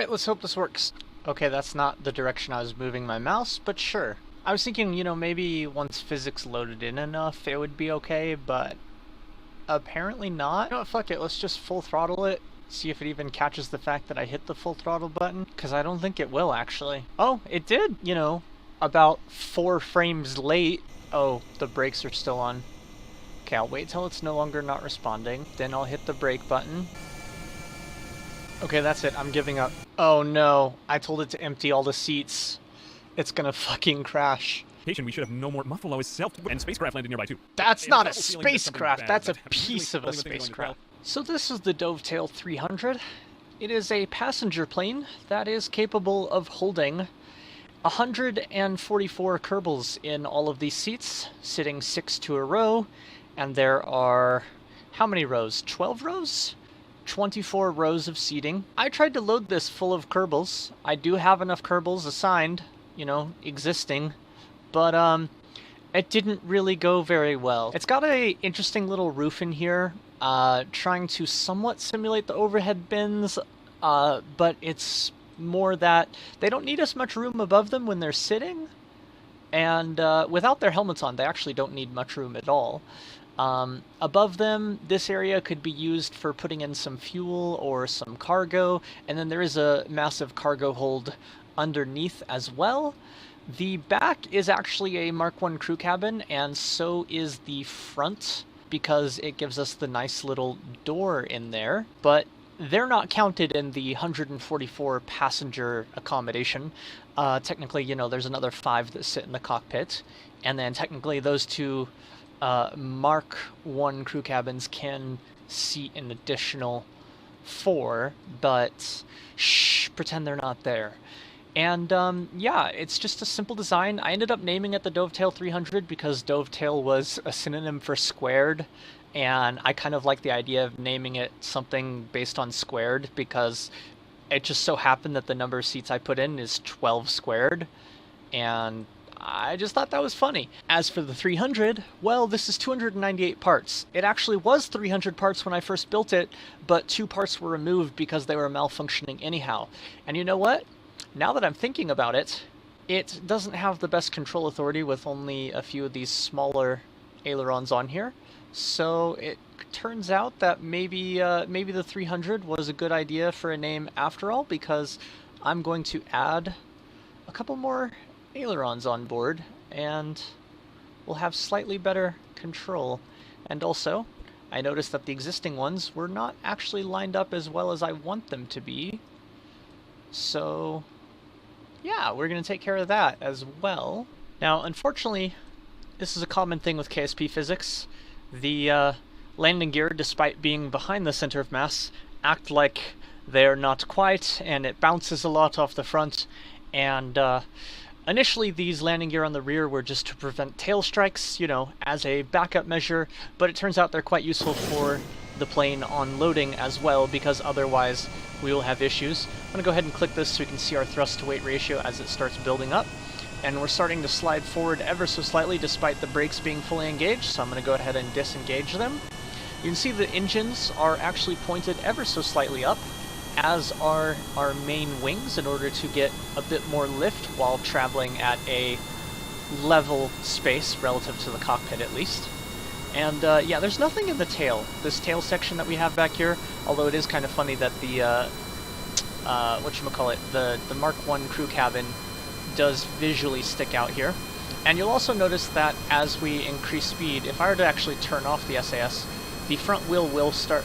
Alright, let's hope this works. Okay, that's not the direction I was moving my mouse, but sure. I was thinking, you know, maybe once physics loaded in enough, it would be okay, but apparently not. You know what, fuck it, let's just full throttle it, see if it even catches the fact that I hit the full throttle button, because I don't think it will, actually. Oh, it did, you know, about 4 frames late. Oh, the brakes are still on. Okay, I'll wait till it's no longer not responding, then I'll hit the brake button. Okay, that's it, I'm giving up. Oh no, I told it to empty all the seats. It's gonna fucking crash. We should have no more muffalo is self and spacecraft landed nearby too. That's not a spacecraft, that's a piece of a spacecraft. So this is the Dovetail 300. It is a passenger plane that is capable of holding 144 Kerbals in all of these seats, sitting 6 to a row, and there are, how many rows? 12 rows? 24 rows of seating. I tried to load this full of Kerbals. I do have enough Kerbals assigned, you know, existing, but it didn't really go very well. It's got a interesting little roof in here, trying to somewhat simulate the overhead bins, but it's more that they don't need as much room above them when they're sitting, and without their helmets on, they actually don't need much room at all. Above them, this area could be used for putting in some fuel or some cargo, and then there is a massive cargo hold underneath as well. The back is actually a Mark I crew cabin, and so is the front, because it gives us the nice little door in there, but they're not counted in the 144 passenger accommodation. Technically, you know, there's another 5 that sit in the cockpit, and then technically those 2 Mark I crew cabins can seat an additional 4, but shh, pretend they're not there. And yeah, it's just a simple design. I ended up naming it the Dovetail 300 because Dovetail was a synonym for squared, and I kind of like the idea of naming it something based on squared because it just so happened that the number of seats I put in is 12 squared, and I just thought that was funny. As for the 300, well, this is 298 parts. It actually was 300 parts when I first built it, but 2 parts were removed because they were malfunctioning anyhow. And you know what? Now that I'm thinking about it, it doesn't have the best control authority with only a few of these smaller ailerons on here. So it turns out that maybe the 300 was a good idea for a name after all, because I'm going to add a couple more ailerons on board, and we'll have slightly better control. And also, I noticed that the existing ones were not actually lined up as well as I want them to be. So yeah, we're going to take care of that as well. Now, unfortunately, this is a common thing with KSP physics. The landing gear, despite being behind the center of mass, act like they're not quite, and it bounces a lot off the front, and initially, these landing gear on the rear were just to prevent tail strikes, you know, as a backup measure, but it turns out they're quite useful for the plane on loading as well, because otherwise we will have issues. I'm going to go ahead and click this so we can see our thrust to weight ratio as it starts building up. And we're starting to slide forward ever so slightly despite the brakes being fully engaged, so I'm going to go ahead and disengage them. You can see the engines are actually pointed ever so slightly up, as are our main wings, in order to get a bit more lift while traveling at a level space relative to the cockpit at least. And yeah, there's nothing in the tail, this tail section that we have back here, although it is kind of funny that the the Mark I crew cabin does visually stick out here. And you'll also notice that as we increase speed, if I were to actually turn off the SAS, the front wheel will start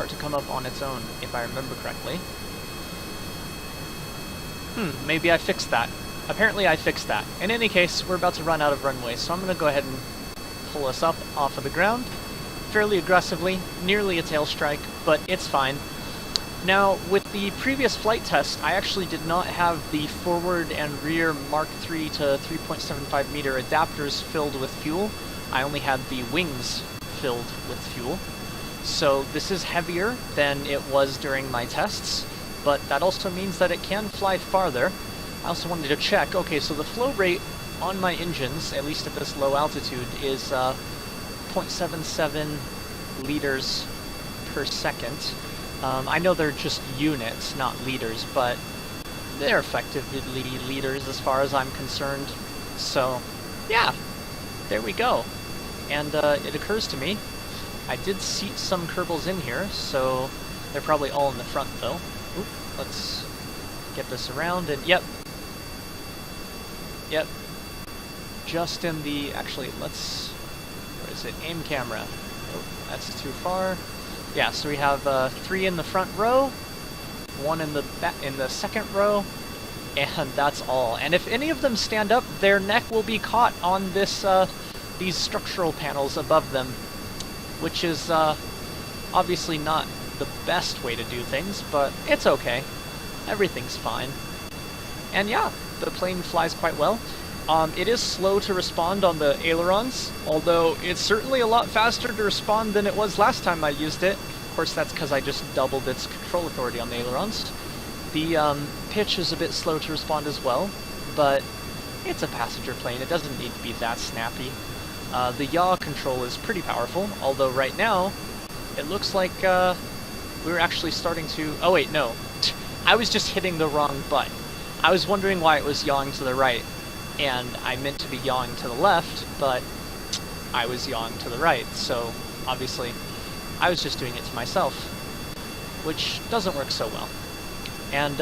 to come up on its own, if I remember correctly. Maybe I fixed that. Apparently I fixed that. In any case, we're about to run out of runway, so I'm going to go ahead and pull us up off of the ground fairly aggressively, nearly a tail strike, but it's fine. Now, with the previous flight test, I actually did not have the forward and rear Mark III to 3.75 meter adapters filled with fuel. I only had the wings filled with fuel. So this is heavier than it was during my tests, but that also means that it can fly farther. I also wanted to check, okay, so the flow rate on my engines, at least at this low altitude, is 0.77 liters per second. I know they're just units, not leaders, but they're effectively leaders as far as I'm concerned. So, yeah, there we go. And it occurs to me, I did seat some Kerbals in here, so they're probably all in the front though. Oop, let's get this around, and yep. Just in the, actually, let's, where is it, aim camera. Oh, that's too far. Yeah, so we have 3 in the front row, 1 in the second row, and that's all. And if any of them stand up, their neck will be caught on this these structural panels above them, which is obviously not the best way to do things, but it's okay. Everything's fine. And yeah, the plane flies quite well. It is slow to respond on the ailerons, although it's certainly a lot faster to respond than it was last time I used it. Of course, that's because I just doubled its control authority on the ailerons. The pitch is a bit slow to respond as well, but it's a passenger plane. It doesn't need to be that snappy. The yaw control is pretty powerful, although right now it looks like we're actually starting to... Oh wait, no. I was just hitting the wrong button. I was wondering why it was yawing to the right, and I meant to be yawing to the left, but I was yawing to the right, so obviously I was just doing it to myself, which doesn't work so well. And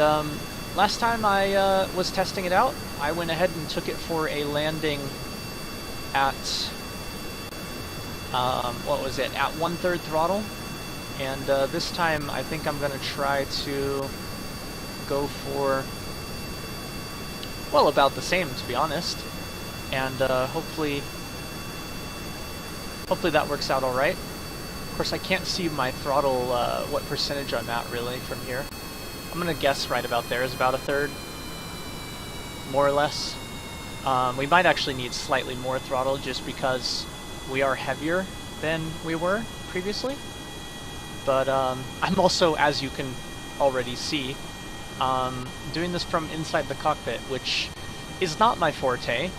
last time I was testing it out, I went ahead and took it for a landing at, what was it, at 1/3 throttle, and this time I think I'm going to try to go for, well, about the same, to be honest, and hopefully that works out alright. Of course, I can't see my throttle, what percentage I'm at, really, from here. I'm gonna guess right about there is about 1/3, more or less. We might actually need slightly more throttle, just because we are heavier than we were previously. But I'm also, as you can already see, doing this from inside the cockpit, which is not my forte,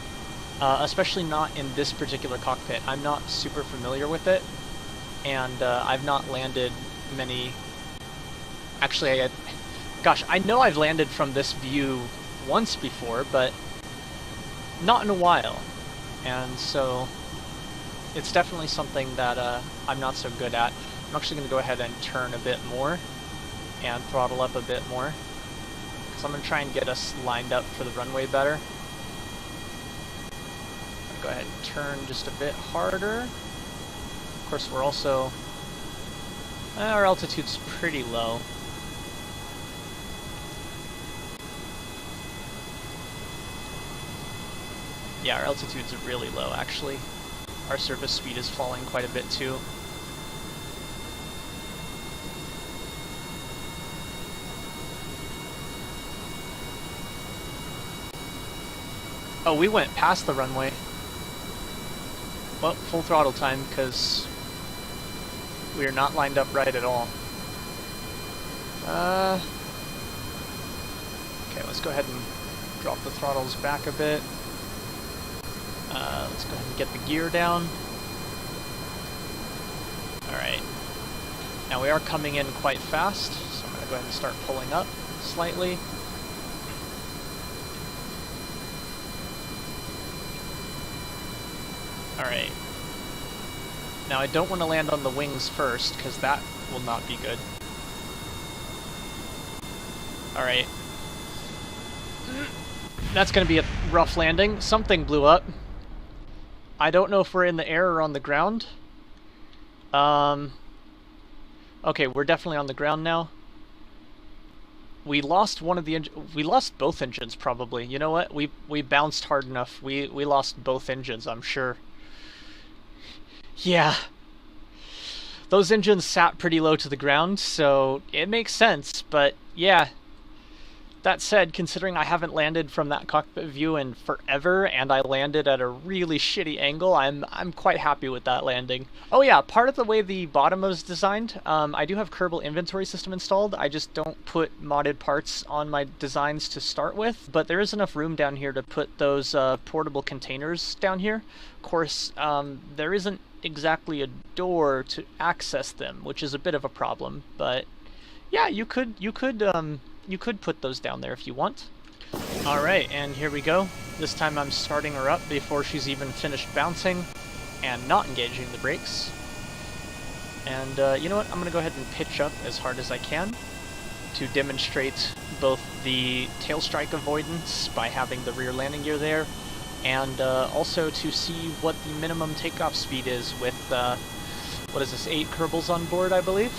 especially not in this particular cockpit. I'm not super familiar with it, and I've not landed many... Actually, gosh, I know I've landed from this view once before, but not in a while, and so it's definitely something that I'm not so good at. I'm actually going to go ahead and turn a bit more and throttle up a bit more, because I'm going to try and get us lined up for the runway better. I'm going to go ahead and turn just a bit harder. Of course, we're also... our altitude's pretty low. Yeah, our altitude's really low, actually. Our surface speed is falling quite a bit, too. Oh, we went past the runway. Well, full throttle time, because we are not lined up right at all. Okay, let's go ahead and drop the throttles back a bit. Let's go ahead and get the gear down. Alright. Now we are coming in quite fast, so I'm going to go ahead and start pulling up slightly. Alright. Now I don't want to land on the wings first, because that will not be good. Alright. That's going to be a rough landing. Something blew up. I don't know if we're in the air or on the ground. Okay, we're definitely on the ground now. We lost one of the we lost both engines, probably. You know what? We bounced hard enough. We lost both engines, I'm sure. Yeah. Those engines sat pretty low to the ground, so it makes sense, but yeah. That said, considering I haven't landed from that cockpit view in forever, and I landed at a really shitty angle, I'm quite happy with that landing. Oh yeah, part of the way the bottom was designed, I do have Kerbal inventory system installed. I just don't put modded parts on my designs to start with, but there is enough room down here to put those portable containers down here. Of course, there isn't exactly a door to access them, which is a bit of a problem, but Yeah, you could put those down there if you want. All right, and here we go. This time I'm starting her up before she's even finished bouncing and not engaging the brakes. And you know what? I'm gonna go ahead and pitch up as hard as I can to demonstrate both the tail strike avoidance by having the rear landing gear there, and also to see what the minimum takeoff speed is with, what is this, 8 Kerbals on board, I believe?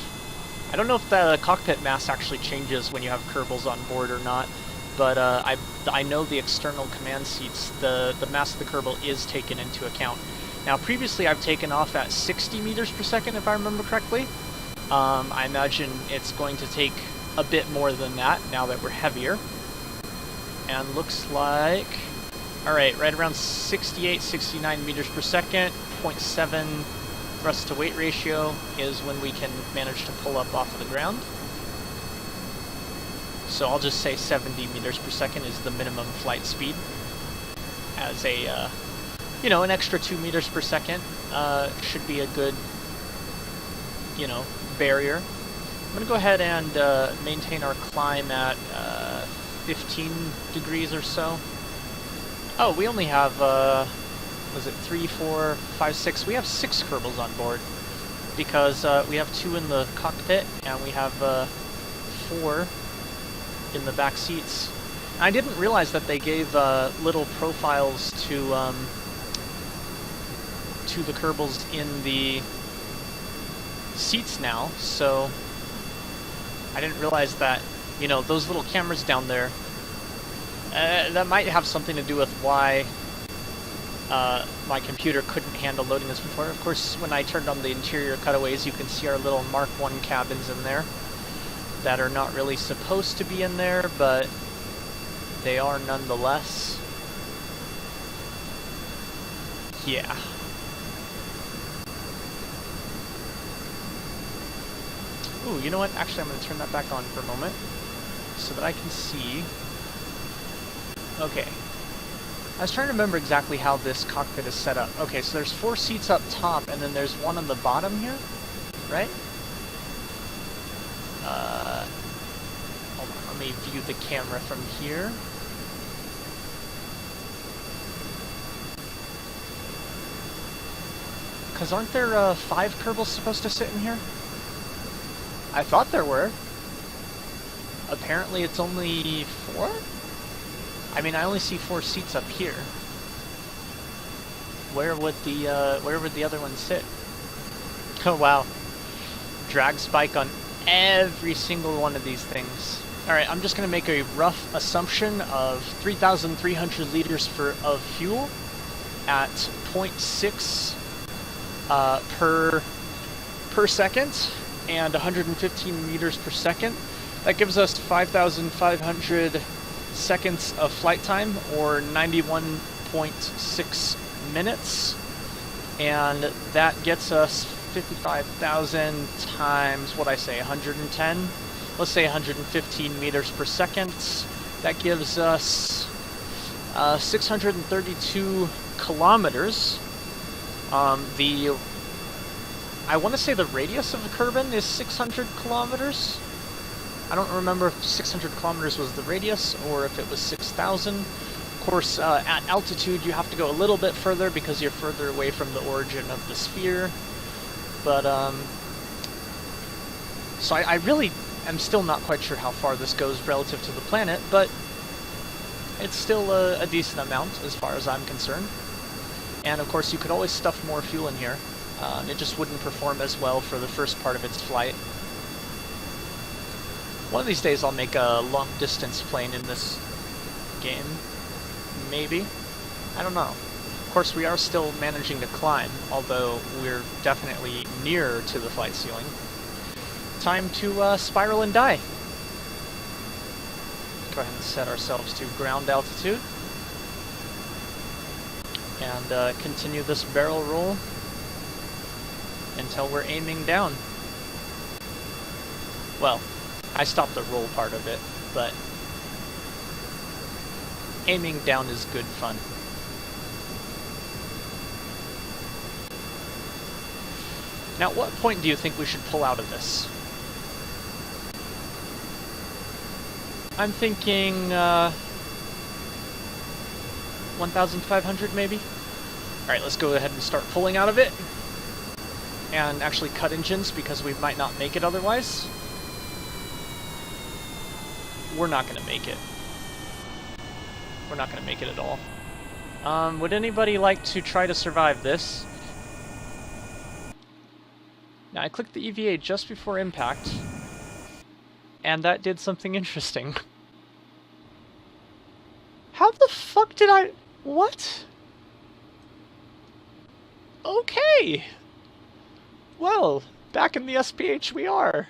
I don't know if the cockpit mass actually changes when you have Kerbals on board or not, but I know the external command seats, the mass of the Kerbal is taken into account. Now previously I've taken off at 60 meters per second if I remember correctly. I imagine it's going to take a bit more than that now that we're heavier. And looks like, alright, right around 68, 69 meters per second, 0.7 thrust to weight ratio is when we can manage to pull up off of the ground. So I'll just say 70 meters per second is the minimum flight speed as a, you know, an extra 2 meters per second should be a good, you know, barrier. I'm going to go ahead and maintain our climb at 15 degrees or so. Oh, we only have, was it 3, 4, 5, 6? We have 6 Kerbals on board because we have 2 in the cockpit and we have 4 in the back seats. And I didn't realize that they gave little profiles to the Kerbals in the seats now, so I didn't realize that, you know, those little cameras down there, that might have something to do with why my computer couldn't handle loading this before. Of course, when I turned on the interior cutaways, you can see our little Mark I cabins in there that are not really supposed to be in there, but they are nonetheless. Yeah. Ooh, you know what? Actually, I'm going to turn that back on for a moment so that I can see. Okay. I was trying to remember exactly how this cockpit is set up. Okay, so there's 4 seats up top, and then there's one on the bottom here, right? Hold on, let me view the camera from here. Because aren't there 5 Kerbals supposed to sit in here? I thought there were. Apparently it's only 4? I mean, I only see 4 seats up here. Where would the other one sit? Oh wow. Drag spike on every single one of these things. Alright, I'm just going to make a rough assumption of 3,300 liters of fuel at 0.6 per second and 115 meters per second. That gives us 5,500 seconds of flight time, or 91.6 minutes, and that gets us 55,000 times, what I say, 110? Let's say 115 meters per second. That gives us 632 kilometers. I want to say the radius of the Kerbin is 600 kilometers. I don't remember if 600 kilometers was the radius or if it was 6,000. Of course, at altitude you have to go a little bit further because you're further away from the origin of the sphere. But, so I really am still not quite sure how far this goes relative to the planet, but it's still a decent amount as far as I'm concerned. And of course you could always stuff more fuel in here. It just wouldn't perform as well for the first part of its flight. One of these days I'll make a long-distance plane in this game. Maybe. I don't know. Of course, we are still managing to climb, although we're definitely nearer to the flight ceiling. Time to spiral and die. Go ahead and set ourselves to ground altitude. And continue this barrel roll until we're aiming down. Well, I stopped the roll part of it, but aiming down is good fun. Now, at what point do you think we should pull out of this? I'm thinking 1,500 maybe. Alright, let's go ahead and start pulling out of it. And actually cut engines because we might not make it otherwise. We're not going to make it. We're not going to make it at all. Would anybody like to try to survive this? Now, I clicked the EVA just before impact, and that did something interesting. How the fuck did I... What? Okay! Well, back in the SPH we are.